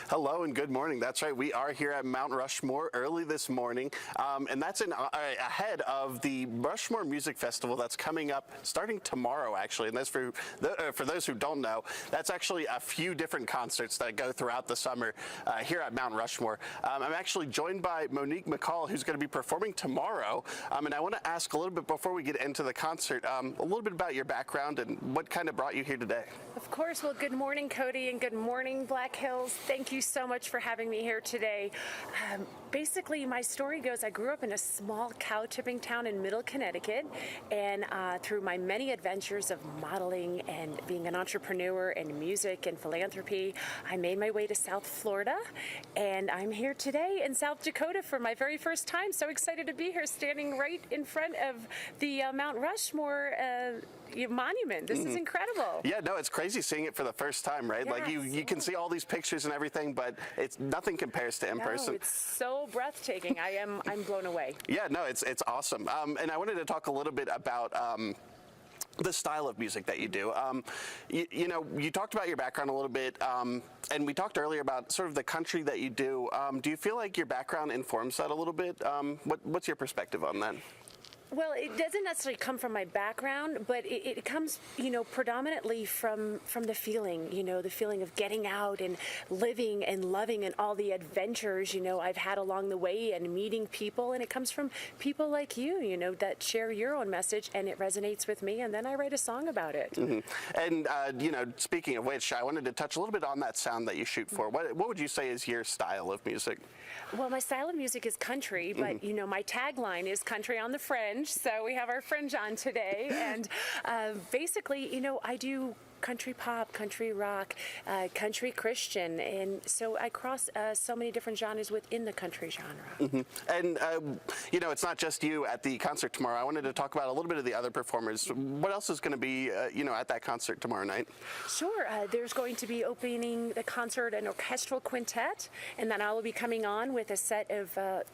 Hello and good morning. That's right. We are here at Mount Rushmore early this morning, and that's ahead of the Rushmore Music Festival that's coming up starting tomorrow, actually. And that's for those who don't know, that's actually a few different concerts that go throughout the summer here at Mount Rushmore. I'm actually joined by Monique McCall, who's going to be performing tomorrow. And I want to ask a little bit before we get into the concert, a little bit about your background and what kind of brought you here today. Of course. Well, good morning, Cody, and good morning, Black Hills. Thank you so much for having me here today. Basically, my story goes, I grew up in a small cow-tipping town in Middle Connecticut, and through my many adventures of modeling and being an entrepreneur and music and philanthropy, I made my way to South Florida, and I'm here today in South Dakota for my very first time. So excited to be here, standing right in front of the Mount Rushmore monument. This is incredible. Yeah, no, it's crazy seeing it for the first time, right? Yes. Like you can see all these pictures and everything, but it's nothing compares to in person. It's so breathtaking. I'm blown away. Yeah, no, it's awesome. And I wanted to talk a little bit about the style of music that you do. You know, you talked about your background a little bit, and we talked earlier about sort of the country that you do. Do you feel like your background informs that a little bit? What's your perspective on that? Well, it doesn't necessarily come from my background, but it comes, predominantly from the feeling, the feeling of getting out and living and loving and all the adventures, I've had along the way and meeting people. And it comes from people like you, that share your own message and it resonates with me. And then I write a song about it. Mm-hmm. And, speaking of which, I wanted to touch a little bit on that sound that you shoot for. What would you say is your style of music? Well, my style of music is country, but, my tagline is country on the fringe. So we have our fringe on today, and basically, I do country pop, country rock, country Christian, and so I cross so many different genres within the country genre. Mm-hmm. And, it's not just you at the concert tomorrow. I wanted to talk about a little bit of the other performers. What else is going to be, at that concert tomorrow night? Sure. There's going to be opening the concert an orchestral quintet, and then I will be coming on with a set of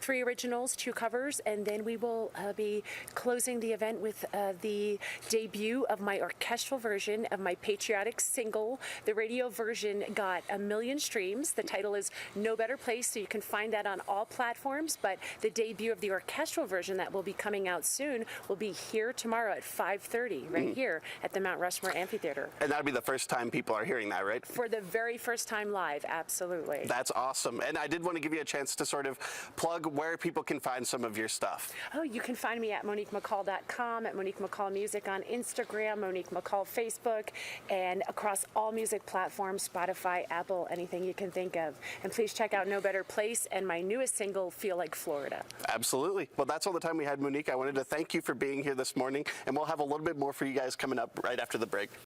3 originals, 2 covers, and then we will be closing the event with the debut of my orchestral version of my patriotic single. The radio version got 1 million streams. The title is No Better Place, so you can find that on all platforms, but the debut of the orchestral version that will be coming out soon will be here tomorrow at 5:30, right here at the Mount Rushmore Amphitheater. And that'll be the first time people are hearing that, right? For the very first time live, absolutely. That's awesome. And I did want to give you a chance to sort of plug where people can find some of your stuff. Oh, you can find me at MoniqueMcCall.com, at Monique McCall Music on Instagram, Monique McCall Facebook, and across all music platforms, Spotify, Apple, anything you can think of. And please check out No Better Place and my newest single, Feel Like Florida. Absolutely. Well, that's all the time we had, Monique. I wanted to thank you for being here this morning, and we'll have a little bit more for you guys coming up right after the break.